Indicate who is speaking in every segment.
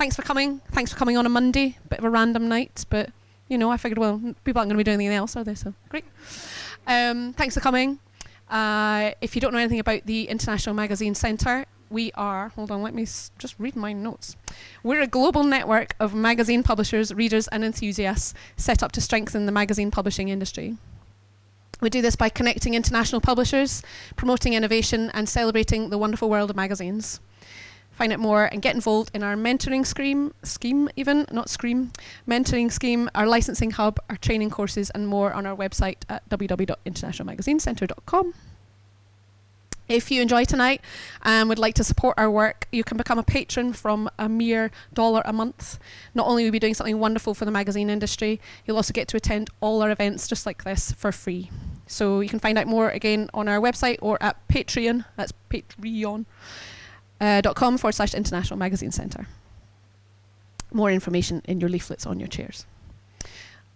Speaker 1: thanks for coming. Thanks for coming on a Monday. Bit of a random night, but you know, I figured, well, people aren't going to be doing anything else, are they? So great. Thanks for coming. If you don't know anything about the International Magazine Centre, we are, hold on, let me just read my notes. We're a global network of magazine publishers, readers and enthusiasts set up to strengthen the magazine publishing industry. We do this by connecting international publishers, promoting innovation and celebrating the wonderful world of magazines. Find out more and get involved in our mentoring mentoring scheme, our licensing hub, our training courses and more on our website at www.internationalmagazinecentre.com. If you enjoy tonight and would like to support our work, you can become a patron from a mere $1 a month. Not only will you be doing something wonderful for the magazine industry, you'll also get to attend all our events just like this for free. So you can find out more again on our website or at Patreon, that's patreon.com/International Magazine Centre. More information in your leaflets on your chairs.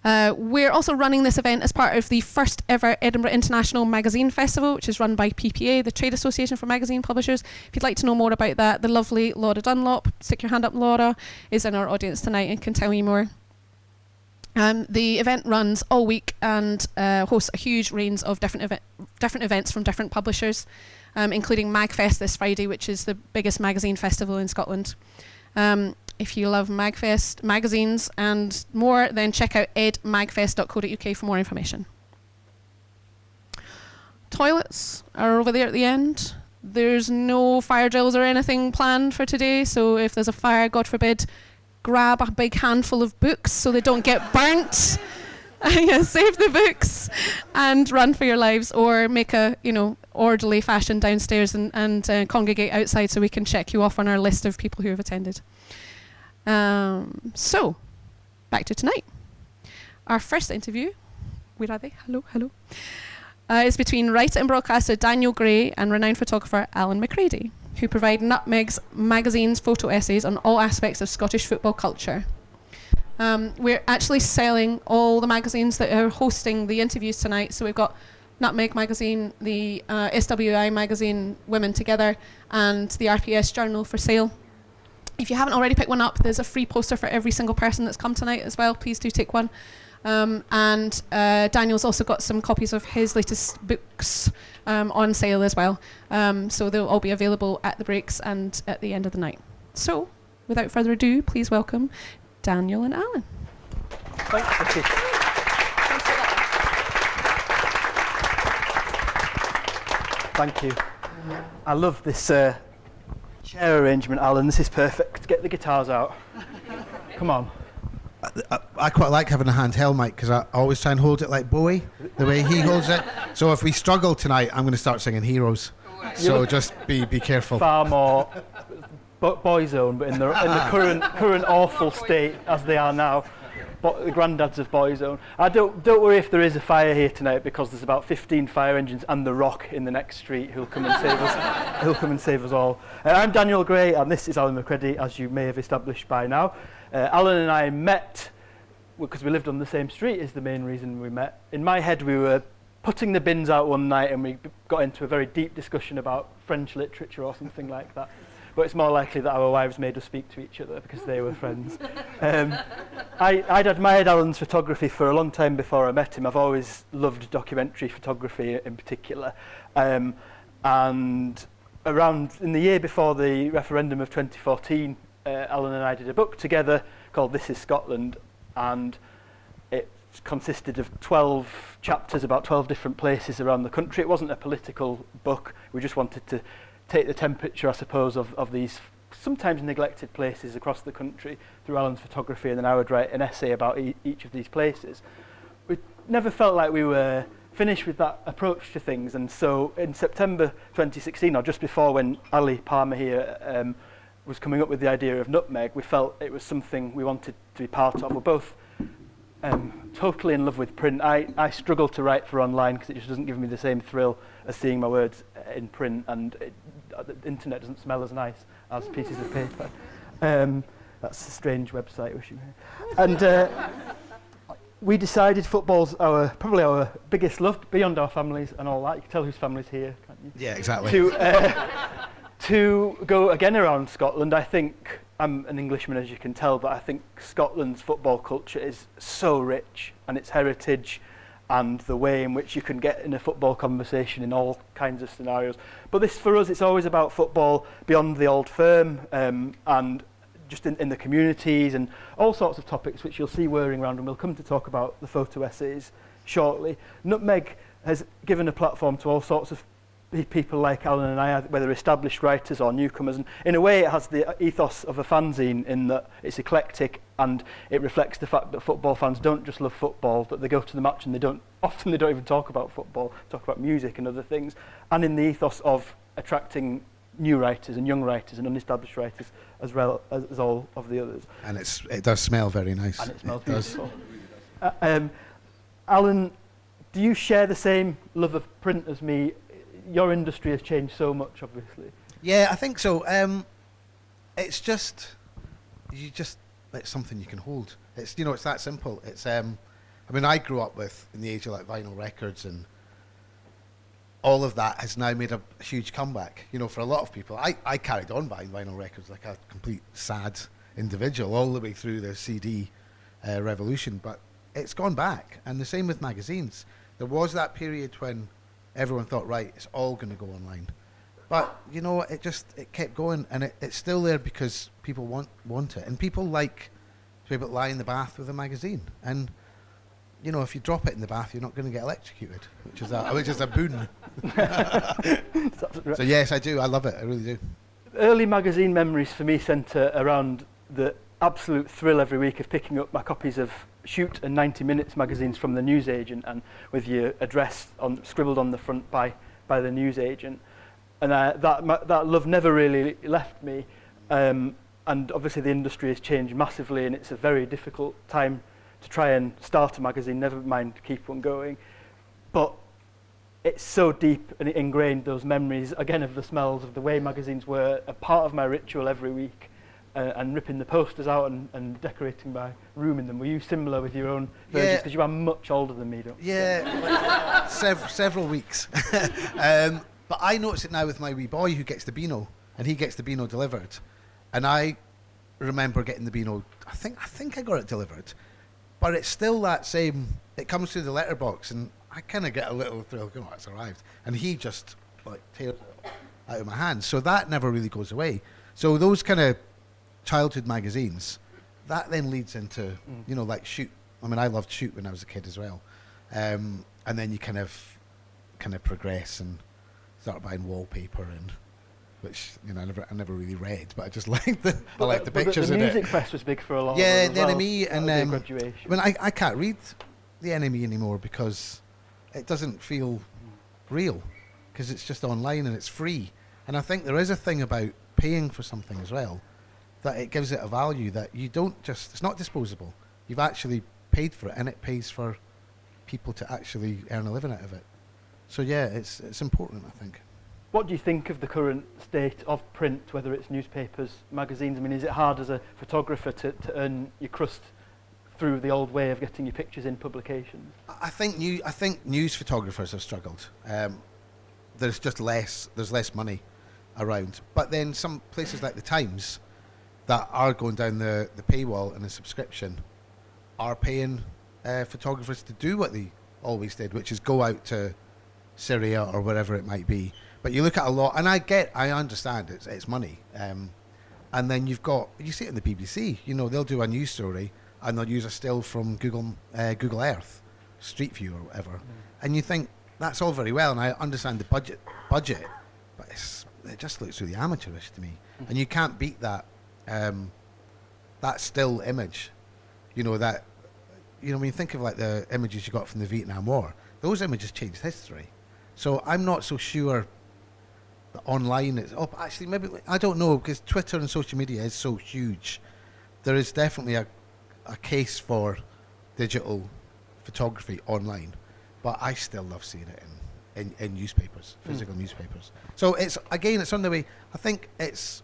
Speaker 1: We're also running this event as part of the first ever Edinburgh International Magazine Festival, which is run by PPA, the Trade Association for Magazine Publishers. If you'd like to know more about that, the lovely Laura Dunlop, stick your hand up Laura, is in our audience tonight and can tell you more. The event runs all week and hosts a huge range of different events from different publishers, including MagFest this Friday, which is the biggest magazine festival in Scotland. If you love MagFest magazines and more, then check out edmagfest.co.uk for more information. Toilets are over there at the end. There's no fire drills or anything planned for today, so if there's a fire, God forbid, grab a big handful of books so they don't get burnt. Yeah, save the books and run for your lives, or make a orderly fashion downstairs and congregate outside so we can check you off on our list of people who have attended. So, back to tonight. Our first interview, where are they? Hello. Is between writer and broadcaster Daniel Gray and renowned photographer Alan McCredie, who provide Nutmeg's magazine's photo essays on all aspects of Scottish football culture. We're actually selling all the magazines that are hosting the interviews tonight. So we've got Nutmeg magazine, the SWI magazine Women Together, and the RPS Journal for sale. If you haven't already picked one up, there's a free poster for every single person that's come tonight as well. Please do take one. And Daniel's also got some copies of his latest books on sale as well. So they'll all be available at the breaks and at the end of the night. So, without further ado, please welcome Daniel and Alan.
Speaker 2: Thanks, Vicky. Thank you. I love this chair arrangement, Alan. This is perfect. Get the guitars out. Come on.
Speaker 3: I quite like having a handheld mic because I always try and hold it like Bowie, the way he holds it. So if we struggle tonight, I'm going to start singing Heroes. So just be careful.
Speaker 2: Far more Boyzone, but in the current awful state as they are now. The granddads of Boyzone. Don't worry if there is a fire here tonight, because there's about 15 fire engines and The Rock in the next street who'll come and save us. Who'll come and save us all. I'm Daniel Gray, and this is Alan McCredie, as you may have established by now. Alan and I met because we lived on the same street. Is the main reason we met. In my head, we were putting the bins out one night, and we got into a very deep discussion about French literature or something like that. But it's more likely that our wives made us speak to each other because they were friends. I'd admired Alan's photography for a long time before I met him. I've always loved documentary photography in particular. And around in the year before the referendum of 2014, Alan and I did a book together called This Is Scotland, and it consisted of 12 chapters about 12 different places around the country. It wasn't a political book. We just wanted to take the temperature, I suppose, of these sometimes neglected places across the country through Alan's photography, and then I would write an essay about each of these places. We never felt like we were finished with that approach to things, and so in September 2016, or just before, when Ali Palmer here was coming up with the idea of Nutmeg, we felt it was something we wanted to be part of. We're both totally in love with print. I struggle to write for online because it just doesn't give me the same thrill as seeing my words in print, and the internet doesn't smell as nice as pieces of paper. That's a strange website. And we decided football's probably our biggest love, beyond our families and all that. You can tell whose family's here, can't you?
Speaker 3: Yeah, exactly.
Speaker 2: To go again around Scotland. I think I'm an Englishman, as you can tell, but I think Scotland's football culture is so rich, and its heritage and the way in which you can get in a football conversation in all kinds of scenarios. But this, for us, it's always about football beyond the old firm, and just in the communities and all sorts of topics which you'll see whirring around, and we'll come to talk about the photo essays shortly. Nutmeg has given a platform to all sorts of people like Alan and I, whether established writers or newcomers, and in a way it has the ethos of a fanzine in that it's eclectic and it reflects the fact that football fans don't just love football, that they go to the match and they don't even talk about football, talk about music and other things, and in the ethos of attracting new writers and young writers and unestablished writers as well as all of the others.
Speaker 3: And it does smell very nice.
Speaker 2: And it smells beautiful. Alan, do you share the same love of print as me? Your industry has changed so much, obviously.
Speaker 3: Yeah, I think so. It's just it's something you can hold. It's it's that simple. It's I mean, I grew up with in the age of like vinyl records, and all of that has now made a huge comeback. For a lot of people, I carried on buying vinyl records like a complete sad individual all the way through the CD revolution, but it's gone back. And the same with magazines. There was that period when everyone thought, right, it's all going to go online. But, it kept going, and it's still there because people want it. And people like to be able to lie in the bath with a magazine. And, if you drop it in the bath, you're not going to get electrocuted, which is a boon. So, yes, I do. I love it. I really do.
Speaker 2: Early magazine memories for me centre around the absolute thrill every week of picking up my copies of Shoot and 90 Minutes magazines from the newsagent, and with your address scribbled on the front by the newsagent, and that love never really left me. And obviously the industry has changed massively, and it's a very difficult time to try and start a magazine, never mind keep one going. But it's so deep and ingrained, those memories again of the smells, of the way magazines were a part of my ritual every week. And ripping the posters out and decorating my room in them. Were you similar with your own versions? Because you are much older than me, don't you?
Speaker 3: Yeah, several weeks. But I notice it now with my wee boy who gets the Beano, and he gets the Beano delivered. And I remember getting the Beano, I think I got it delivered, but it's still that same, it comes through the letterbox, and I kind of get a little thrill, it's arrived. And he just tears it out of my hands. So that never really goes away. So those kind of childhood magazines, that then leads into like Shoot. I mean, I loved Shoot when I was a kid as well, and then you kind of progress and start buying wallpaper, and which I never really read, but I just liked the pictures in it.
Speaker 2: The music press was big for a lot.
Speaker 3: Yeah,
Speaker 2: of
Speaker 3: the
Speaker 2: them
Speaker 3: NME,
Speaker 2: and graduation.
Speaker 3: I mean, I can't read the NME anymore because it doesn't feel real, because it's just online and it's free. And I think there is a thing about paying for something as well, that it gives it a value that you don't just, it's not disposable. You've actually paid for it, and it pays for people to actually earn a living out of it. So yeah, it's important, I think.
Speaker 2: What do you think of the current state of print, whether it's newspapers, magazines? I mean, is it hard as a photographer to earn your crust through the old way of getting your pictures in publications?
Speaker 3: I think news photographers have struggled. There's less money around. But then some places like the Times that are going down the paywall and the subscription are paying photographers to do what they always did, which is go out to Syria or wherever it might be. But you look at a lot, and I understand it's money. And then you see it in the BBC. They'll do a news story and they'll use a still from Google Earth, Street View or whatever. And you think that's all very well, and I understand the budget, but it just looks really amateurish to me. And you can't beat that still image. When you think of like the images you got from the Vietnam War, those images changed history. So I'm not so sure that online is... Oh, actually, maybe... I don't know, because Twitter and social media is so huge. There is definitely a case for digital photography online. But I still love seeing it in newspapers, physical newspapers. So it's on the way. I think it's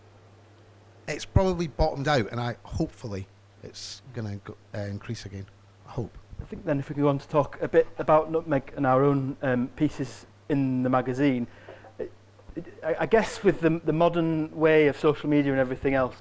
Speaker 3: probably bottomed out, and hopefully it's going to increase again. I hope.
Speaker 2: I think then if we go on to talk a bit about Nutmeg and our own pieces in the magazine, I guess with the modern way of social media and everything else,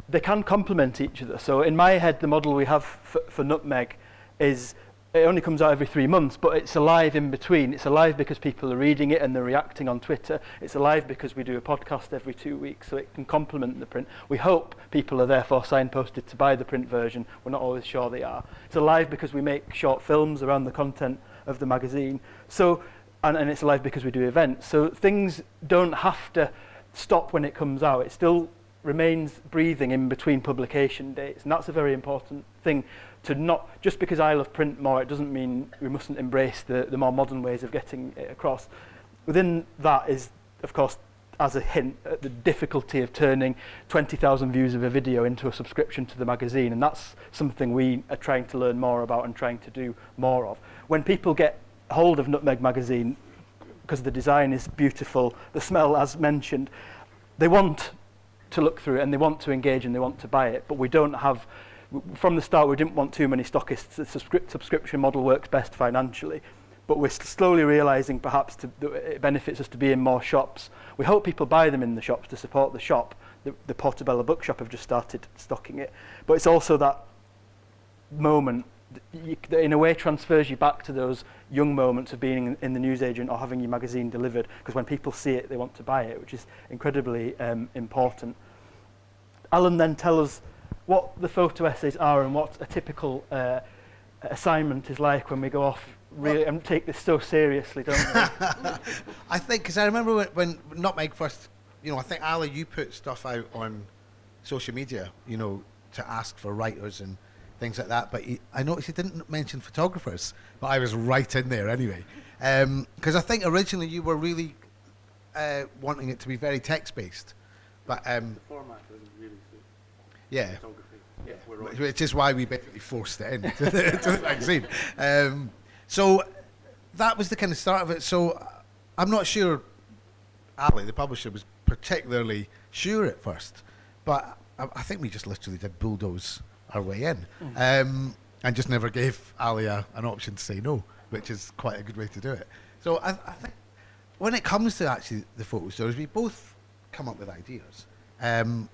Speaker 2: they can complement each other. So in my head, the model we have for Nutmeg is it only comes out every 3 months, but it's alive in between. It's alive because people are reading it and they're reacting on Twitter. It's alive because we do a podcast every 2 weeks, so it can complement the print. We hope people are therefore signposted to buy the print version. We're not always sure they are. It's alive because we make short films around the content of the magazine. So, and it's alive because we do events. So things don't have to stop when it comes out. It still remains breathing in between publication dates, and that's a very important thing. To not, just because I love print more, it doesn't mean we mustn't embrace the more modern ways of getting it across. Within that is, of course, as a hint, the difficulty of turning 20,000 views of a video into a subscription to the magazine, and that's something we are trying to learn more about and trying to do more of. When people get hold of Nutmeg magazine, because the design is beautiful, the smell, as mentioned, they want to look through it and they want to engage and they want to buy it, but we don't have, from the start we didn't want too many stockists. The subscription model works best financially, but we're slowly realising perhaps that it benefits us to be in more shops. We hope people buy them in the shops to support the shop. The Portobello bookshop have just started stocking it, but it's also that moment that in a way transfers you back to those young moments of being in the newsagent or having your magazine delivered, because when people see it they want to buy it, which is incredibly important. Alan, then tell us what the photo essays are and what a typical assignment is like when we go off really and take this so seriously, don't we?
Speaker 3: I think, because I remember when Nutmeg first, I think, Ali, you put stuff out on social media, to ask for writers and things like that, but I noticed you didn't mention photographers, but I was right in there anyway. Because I think originally you were really wanting it to be very text-based, but
Speaker 2: the format doesn't really suit photography.
Speaker 3: Yeah, which is why we basically forced it into the magazine. So that was the kind of start of it. So I'm not sure Ali, the publisher, was particularly sure at first, but I think we just literally did bulldoze our way in, and just never gave Ali an option to say no, which is quite a good way to do it. So I think when it comes to actually the photo stories, we both come up with ideas, and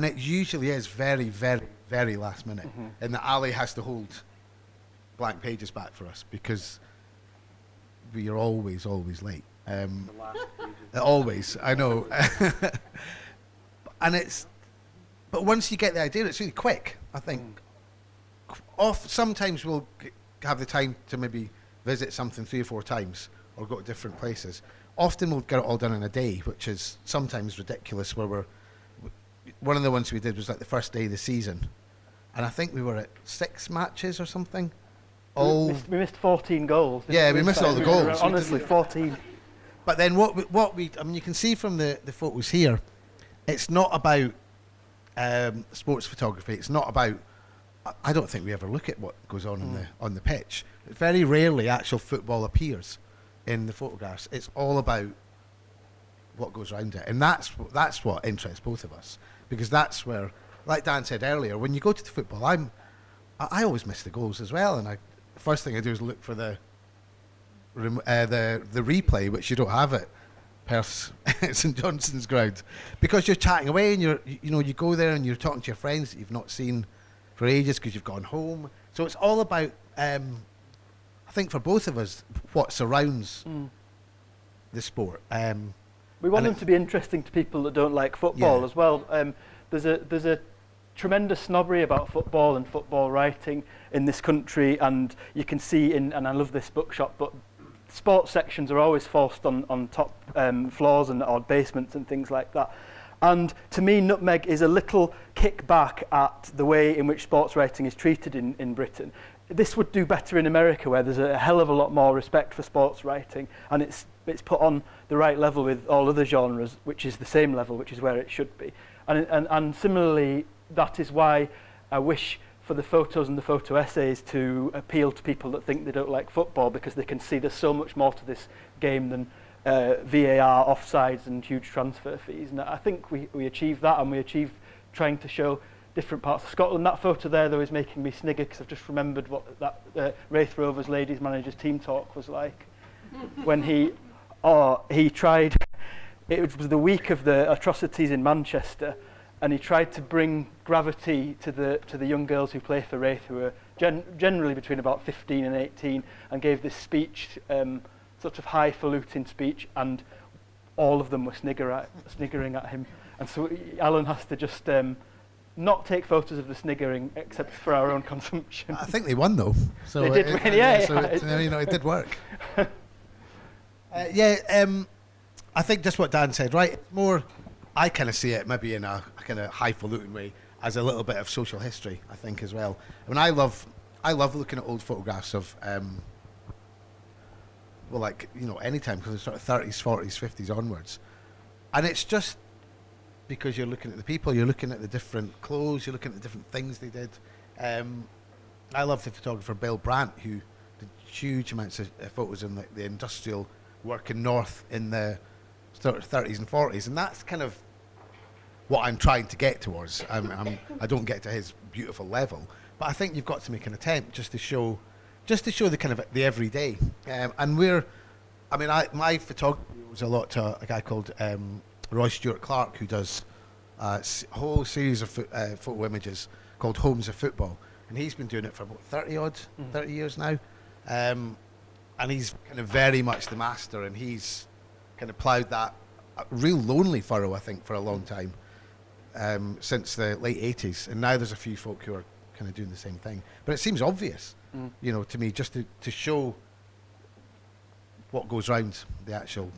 Speaker 3: it usually is very, very, very last minute, and that Ali has to hold blank pages back for us because we are always late.
Speaker 2: The last pages.
Speaker 3: Always, I know. And but once you get the idea, it's really quick, I think. Sometimes we'll have the time to maybe visit something 3 or 4 times or go to different places. Often we'll get it all done in a day, which is sometimes ridiculous, where one of the ones we did was like the first day of the season, and I think we were at 6 matches or something.
Speaker 2: We missed 14 goals.
Speaker 3: Yeah, we missed all the goals.
Speaker 2: Honestly, 14.
Speaker 3: But then what we you can see from the photos here, it's not about sports photography. It's not about. I don't think we ever look at what goes on on the pitch. Very rarely actual football appears in the photographs. It's all about what goes around it, and that's what interests both of us, because that's where, like Dan said earlier, when you go to the football, I always miss the goals as well, and the first thing I do is look for the replay, which you don't have at Perth's St Johnson's ground, because you're chatting away and you go there and you're talking to your friends that you've not seen for ages because you've gone home. So it's all about, I think for both of us, what surrounds the sport.
Speaker 2: We want them to be interesting to people that don't like football as well. There's a tremendous snobbery about football and football writing in this country, and you can see and I love this bookshop, but sports sections are always forced on top floors and odd basements and things like that. And to me, Nutmeg is a little kickback at the way in which sports writing is treated in Britain. This would do better in America, where there's a hell of a lot more respect for sports writing, and it's put on the right level with all other genres, which is the same level, which is where it should be. And similarly, that is why I wish for the photos and the photo essays to appeal to people that think they don't like football, because they can see there's so much more to this game than VAR, offsides and huge transfer fees. And I think we achieved that, and we achieved trying to show different parts of Scotland. That photo there, though, is making me snigger, because I've just remembered what that Wraith Rovers ladies manager's team talk was like when he tried it was the week of the atrocities in Manchester, and he tried to bring gravity to the young girls who play for Wraith, who were generally between about 15 and 18, and gave this speech, sort of highfalutin speech, and all of them were sniggering at him. And so Alan has to just not take photos of the sniggering, except for our own consumption.
Speaker 3: I think they won though. So
Speaker 2: they did win, yeah.
Speaker 3: So it did work. I think just what Dan said, right? It's more, I kind of see it maybe in a kind of highfalutin way as a little bit of social history, I think, as well. I mean, I love looking at old photographs of, well, like, you know, any time, because it's sort of 30s, 40s, 50s onwards. And it's just because you're looking at the people, you're looking at the different clothes, you're looking at the different things they did. I love the photographer Bill Brandt, who did huge amounts of photos in the industrial working north in the 30s and 40s, and that's kind of what I'm trying to get towards. I don't get to his beautiful level, but I think you've got to make an attempt just to show the kind of the everyday. My photography was a lot to a guy called Roy Stewart Clark, who does a whole series of photo images called Homes of Football, and he's been doing it for about 30 years now, and he's kind of very much the master, and he's kind of ploughed that real lonely furrow, I think, for a long time, since the late 80s, and now there's a few folk who are kind of doing the same thing. But it seems obvious, you know, to me, just to show what goes round the actual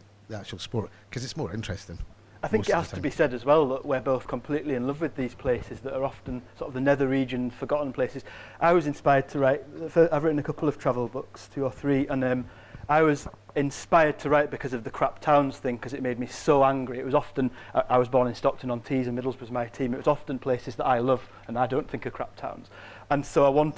Speaker 3: sport, because it's more interesting.
Speaker 2: I think it has to be said as well that we're both completely in love with these places that are often sort of the nether region, forgotten places. I was inspired to write, I've written a couple of travel books, 2 or 3, and I was inspired to write because of the crap towns thing, because it made me so angry. It was often, I was born in Stockton-on-Tees and Middlesbrough's my team. It was often places that I love and I don't think are crap towns. And so when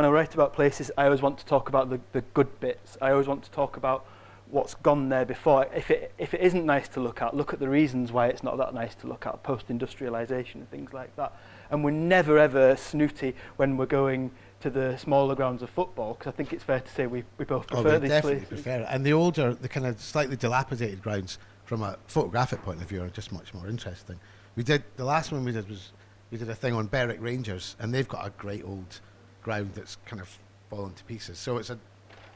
Speaker 2: I write about places, I always want to talk about the good bits. I always want to talk about what's gone there before. If it isn't nice to look at the reasons why it's not that nice to look at, post-industrialisation and things like that. And we're never ever snooty when we're going to the smaller grounds of football, because I think it's fair to say we both prefer these
Speaker 3: definitely
Speaker 2: places.
Speaker 3: Prefer it. And the older, the kind of slightly dilapidated grounds from a photographic point of view are just much more interesting. The last one we did a thing on Berwick Rangers, and they've got a great old ground that's kind of fallen to pieces. So it's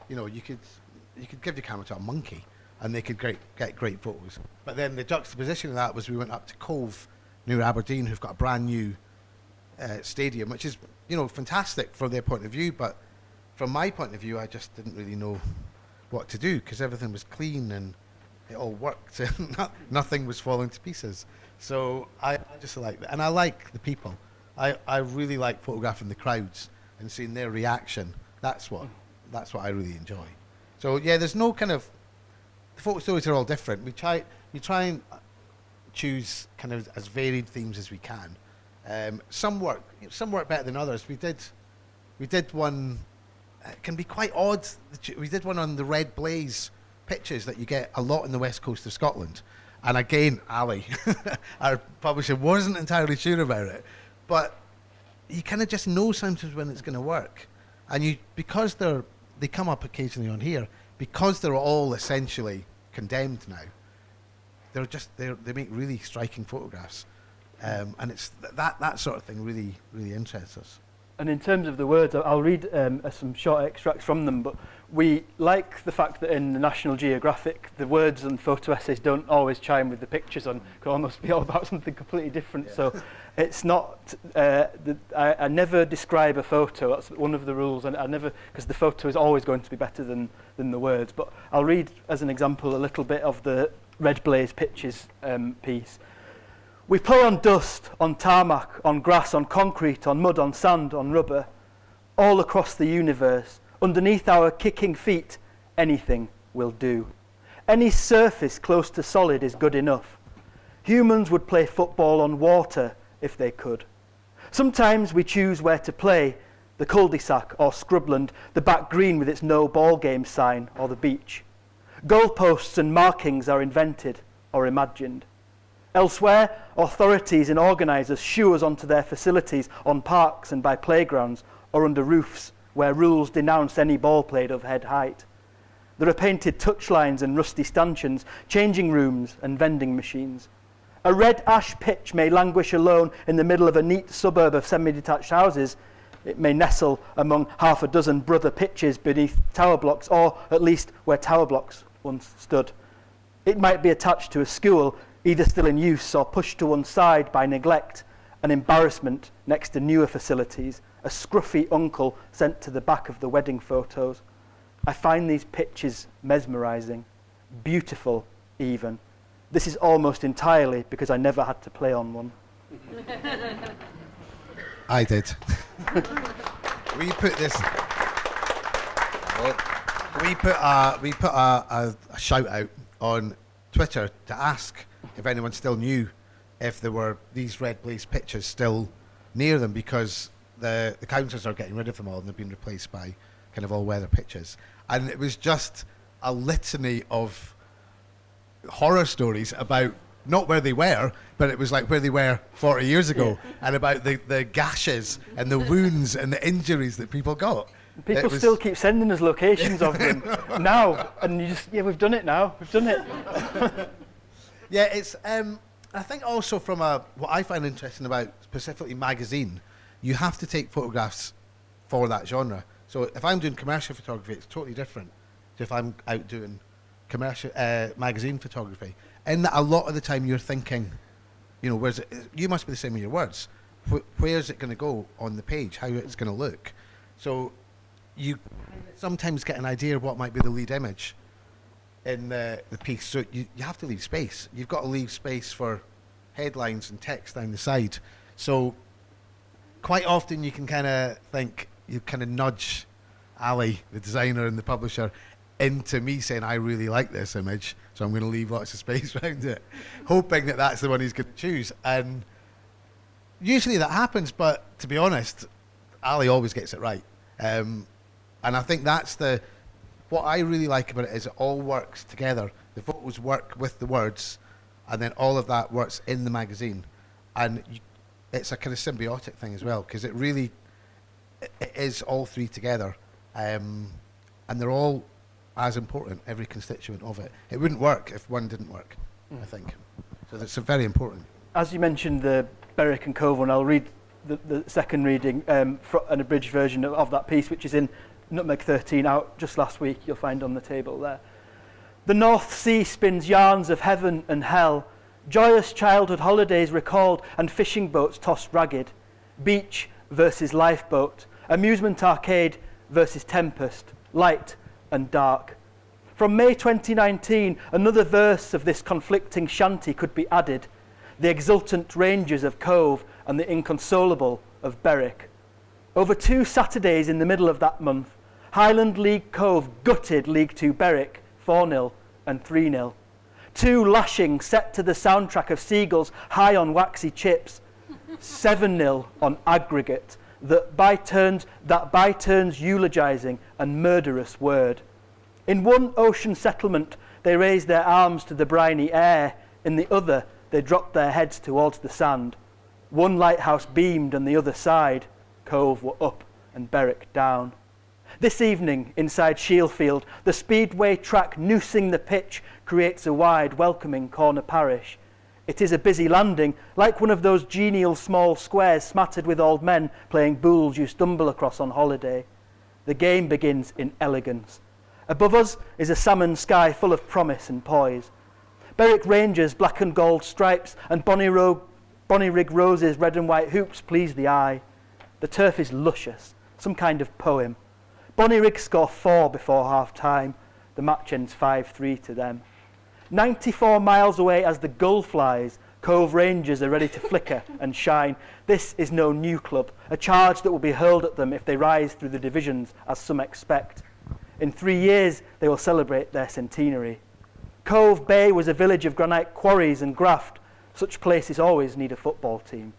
Speaker 3: you could give your camera to a monkey and they could get great photos. But then the juxtaposition of that was we went up to Cove near Aberdeen, who've got a brand new stadium, which is, you know, fantastic from their point of view, but from my point of view, I just didn't really know what to do, because everything was clean and it all worked and nothing was falling to pieces. So I just like that, and I like the people. I really like photographing the crowds and seeing their reaction. That's what I really enjoy. So yeah, there's no kind of, the photo stories are all different. We try and choose kind of as varied themes as we can. Some work better than others. We did one. It can be quite odd. We did one on the red blaze pitches that you get a lot in the west coast of Scotland. And again, Ali, our publisher, wasn't entirely sure about it, but you kind of just know sometimes when it's going to work. And because they come up occasionally on here, because they're all essentially condemned now, they make really striking photographs. And it's that sort of thing really, really interests us.
Speaker 2: And in terms of the words, I'll read some short extracts from them, but we like the fact that in the National Geographic, the words and photo essays don't always chime with the pictures on, could almost be all about something completely different. Yeah. So it's not, I never describe a photo, that's one of the rules, and I never, because the photo is always going to be better than the words. But I'll read, as an example, a little bit of the Red Blaze Pitches piece. We play on dust, on tarmac, on grass, on concrete, on mud, on sand, on rubber, all across the universe. Underneath our kicking feet, anything will do. Any surface close to solid is good enough. Humans would play football on water if they could. Sometimes we choose where to play, the cul-de-sac or scrubland, the back green with its no ball game sign, or the beach. Goalposts and markings are invented or imagined. Elsewhere, authorities and organisers shoo us onto their facilities on parks and by playgrounds or under roofs where rules denounce any ball played of head height. There are painted touchlines and rusty stanchions, changing rooms and vending machines. A red ash pitch may languish alone in the middle of a neat suburb of semi-detached houses. It may nestle among half a dozen brother pitches beneath tower blocks, or at least where tower blocks once stood. It might be attached to a school, either still in use or pushed to one side by neglect, an embarrassment next to newer facilities, a scruffy uncle sent to the back of the wedding photos. I find these pitches mesmerising, beautiful even. This is almost entirely because I never had to play on one.
Speaker 3: I did. We put a shout out on Twitter to ask if anyone still knew if there were these red blaze pitches still near them, because the councils are getting rid of them all and they've been replaced by kind of all-weather pitches. And it was just a litany of horror stories about not where they were, but it was like where they were 40 years ago, and about the gashes and the wounds and the injuries that people got.
Speaker 2: People still keep sending us locations of them now, and you just, we've done it now, we've done it.
Speaker 3: Yeah, it's, I think also from what I find interesting about specifically magazine, you have to take photographs for that genre. So if I'm doing commercial photography, it's totally different to if I'm out doing commercial magazine photography. And a lot of the time you're thinking, where's it? You must be the same with your words. Where's it going to go on the page? How it's going to look? So you sometimes get an idea of what might be the lead image in the piece. So you have to leave space. You've got to leave space for headlines and text down the side. So quite often you can kind of think, you kind of nudge Ali, the designer and the publisher, into me saying, I really like this image, so I'm going to leave lots of space around it, hoping that that's the one he's going to choose. And usually that happens, but to be honest, Ali always gets it right. And I think that's what I really like about it, is it all works together. The photos work with the words, and then all of that works in the magazine. And it's a kind of symbiotic thing as well, because it is all three together. And they're all as important, every constituent of it. It wouldn't work if one didn't work, I think. So that's very important.
Speaker 2: As you mentioned the Berwick and Cove one, I'll read the second reading, an abridged version of that piece, which is in Nutmeg 13, out just last week. You'll find on the table there. The North Sea spins yarns of heaven and hell, joyous childhood holidays recalled and fishing boats tossed ragged, beach versus lifeboat, amusement arcade versus tempest, light and dark. From May 2019, another verse of this conflicting shanty could be added, the exultant rangers of Cove and the inconsolable of Berwick. Over 2 Saturdays in the middle of that month, Highland League Cove gutted League 2 Berwick 4-0 and 3-0. 2 lashings set to the soundtrack of Seagulls high on waxy chips, 7-0 on aggregate, that by turns eulogising and murderous word. In one ocean settlement, they raised their arms to the briny air. In the other, they dropped their heads towards the sand. One lighthouse beamed and the other sighed. Cove were up and Berwick down. This evening, inside Shielfield, the speedway track noosing the pitch creates a wide, welcoming corner parish. It is a busy landing, like one of those genial small squares smattered with old men playing boules you stumble across on holiday. The game begins in elegance. Above us is a salmon sky full of promise and poise. Berwick Rangers' black and gold stripes and Bonnyrig Roses' red and white hoops please the eye. The turf is luscious, some kind of poem. Bonnyrig score 4 before half-time. The match ends 5-3 to them. 94 miles away as the gull flies, Cove Rangers are ready to flicker and shine. This is no new club, a charge that will be hurled at them if they rise through the divisions, as some expect. In 3 years, they will celebrate their centenary. Cove Bay was a village of granite quarries and graft. Such places always need a football team.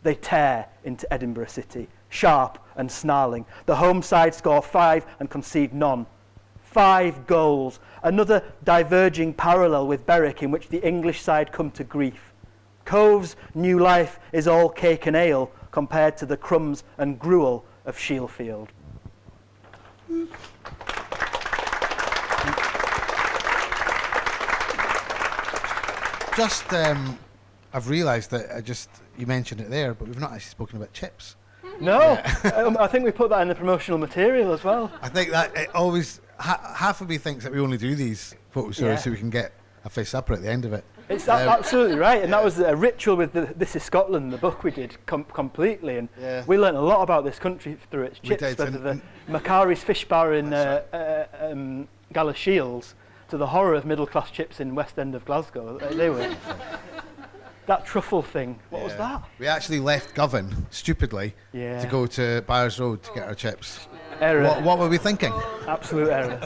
Speaker 2: They tear into Edinburgh City, sharp and snarling. The home side score 5 and concede none. 5 goals, another diverging parallel with Berwick in which the English side come to grief. Cove's new life is all cake and ale compared to the crumbs and gruel of Shielfield.
Speaker 3: just I've realised that you mentioned it there, but we've not actually spoken about chips.
Speaker 2: No, I think we put that in the promotional material as well.
Speaker 3: I think that it always half of me thinks that we only do these photo stories so we can get a face supper at the end of it.
Speaker 2: It's absolutely right, and that was a ritual with This Is Scotland, the book we did completely, and we learnt a lot about this country through its chips, whether the Macari's fish bar in Gala Shields to the horror of middle-class chips in West End of Glasgow. They were... That truffle thing, what was that?
Speaker 3: We actually left Govan, stupidly, to go to Byres Road to get our chips.
Speaker 2: Error.
Speaker 3: What were we thinking?
Speaker 2: Absolute error.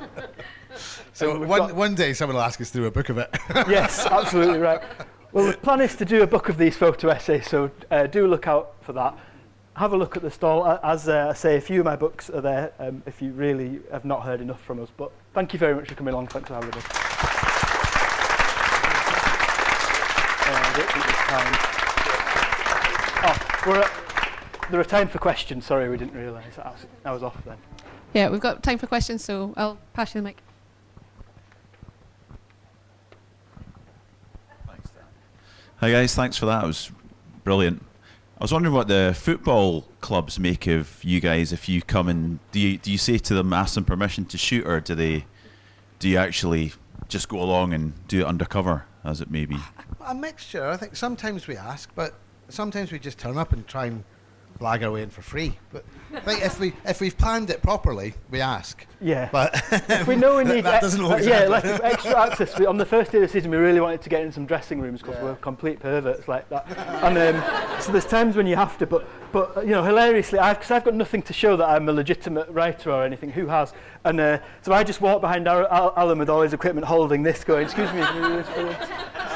Speaker 3: So one day someone will ask us to do a book of it.
Speaker 2: Yes, absolutely right. Well, the plan is to do a book of these photo essays, so do look out for that. Have a look at the stall. As I say, a few of my books are there if you really have not heard enough from us. But thank you very much for coming along. Thanks for having us. I don't think there's time. There are time for questions. Sorry, we didn't realise. I was off then.
Speaker 1: Yeah, we've got time for questions, so I'll pass you the mic.
Speaker 4: Hi guys, thanks for that. It was brilliant. I was wondering what the football clubs make of you guys. If you come and do you say to them, ask them permission to shoot, or do you actually just go along and do it undercover, as it may be?
Speaker 3: A mixture. I think sometimes we ask, but sometimes we just turn up and try and blag our way in for free. But I think if we've planned it properly, we ask.
Speaker 2: Yeah.
Speaker 3: But
Speaker 2: if we know we need
Speaker 3: that doesn't always happen.
Speaker 2: like extra access. On the first day of the season, we really wanted to get in some dressing rooms because we're complete perverts like that. And so there's times when you have to, but you know, hilariously, because I've got nothing to show that I'm a legitimate writer or anything. Who has? And so I just walk behind Alan with all his equipment, holding this, going, "Excuse me, can you do this for us?"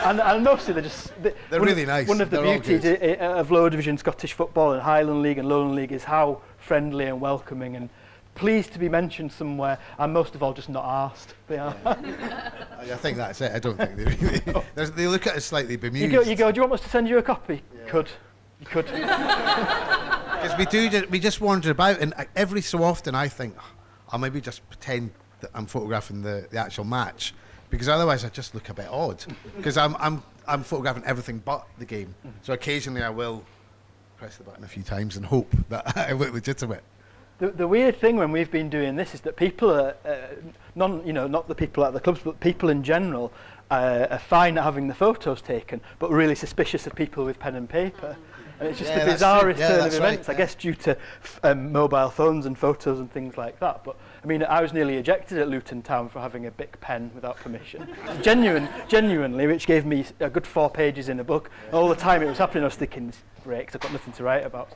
Speaker 2: And mostly they're
Speaker 3: really nice.
Speaker 2: One of the beauties of lower division Scottish football and Highland League and Lowland League is how friendly and welcoming and pleased to be mentioned somewhere, and most of all just not asked. They are.
Speaker 3: I think that's it. I don't think they really. They look at us slightly bemused.
Speaker 2: You go. Do you want us to send you a copy? Yeah. You could.
Speaker 3: Because we just wander about, and every so often I think I'll maybe just pretend that I'm photographing the actual match, because otherwise I just look a bit odd. Because I'm photographing everything but the game. So occasionally I will press the button a few times and hope that I look legitimate.
Speaker 2: The weird thing when we've been doing this is that people are, not the people at the clubs, but people in general are fine at having the photos taken, but really suspicious of people with pen and paper. And it's just the bizarrest turn of events, I guess, due to mobile phones and photos and things like that. But I mean, I was nearly ejected at Luton Town for having a Bic pen without permission. Genuinely, which gave me a good 4 pages in a book. All the time it was happening, I was thinking, breaks, I've got nothing to write about.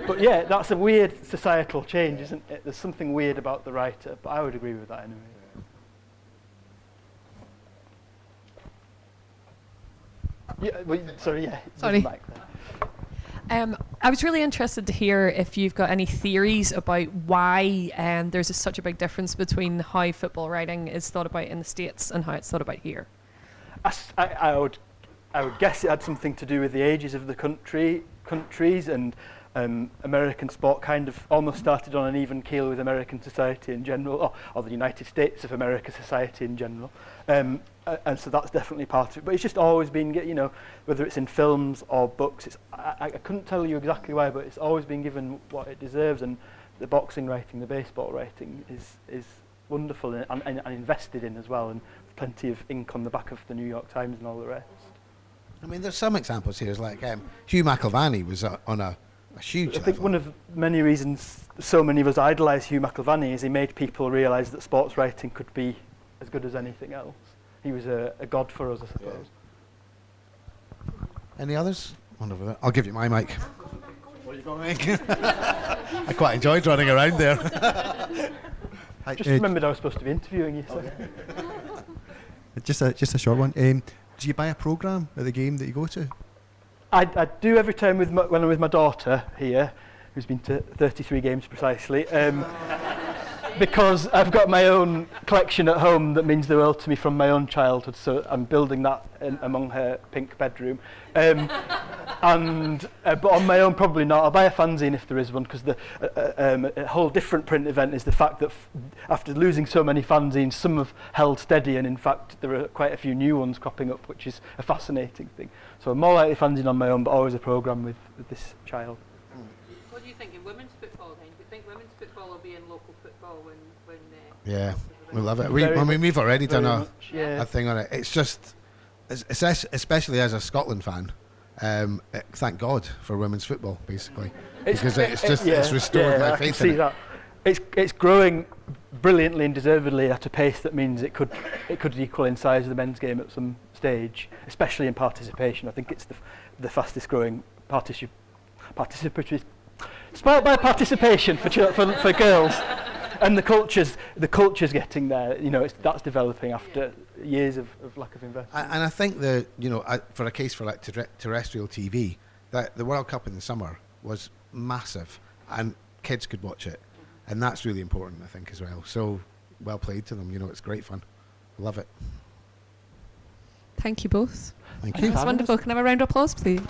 Speaker 2: But yeah, that's a weird societal change, isn't it? There's something weird about the writer, but I would agree with that anyway. Sorry.
Speaker 5: I was really interested to hear if you've got any theories about why there's such a big difference between how football writing is thought about in the States and how it's thought about here.
Speaker 2: I would guess it had something to do with the ages of the countries, and American sport kind of almost started on an even keel with American society in general, or the United States of America society in general. And so that's definitely part of it. But it's just always been, whether it's in films or books, I couldn't tell you exactly why, but it's always been given what it deserves. And the boxing writing, the baseball writing is wonderful and invested in as well, and plenty of ink on the back of the New York Times and all the rest.
Speaker 3: I mean, there's some examples here, like Hugh McIlvanney was on a huge level.
Speaker 2: I think one of many reasons so many of us idolise Hugh McIlvanney is he made people realise that sports writing could be as good as anything else. He was a god for us, I suppose.
Speaker 3: Yeah. Any others? I'll give you my mic. What are you going to make? I quite enjoyed running around there.
Speaker 2: I just remembered I was supposed to be interviewing you. So.
Speaker 6: Okay. Just a short one. Do you buy a programme at the game that you go to?
Speaker 2: I do every time when I'm with my daughter here, who's been to 33 games precisely. because I've got my own collection at home that means the world to me from my own childhood, so I'm building that among her pink bedroom. But on my own, probably not. I'll buy a fanzine if there is one, because a whole different print event is the fact that after losing so many fanzines, some have held steady, and in fact there are quite a few new ones cropping up, which is a fascinating thing. So I'm more likely fanzine on my own, but always a programme with this child.
Speaker 7: What do you think in women's football then? Do you think women's football will be in local football when
Speaker 3: Yeah, we love it. We've already done a thing on it. It's just, especially as a Scotland fan, thank God for women's football, basically, because it's restored my faith in it.
Speaker 2: That. It's growing brilliantly and deservedly at a pace that means it could equal in size of the men's game at some stage, especially in participation. I think it's the fastest growing participatory sport by participation for girls, and the culture's getting there. You know, that's developing after years of lack of investment.
Speaker 3: And I think for a case for like terrestrial TV, that the World Cup in the summer was massive, and kids could watch it, and that's really important, I think, as well. So well played to them. You know, it's great fun. Love it.
Speaker 1: Thank you both.
Speaker 3: Thank you.
Speaker 1: That's wonderful. Can I have a round of applause, please?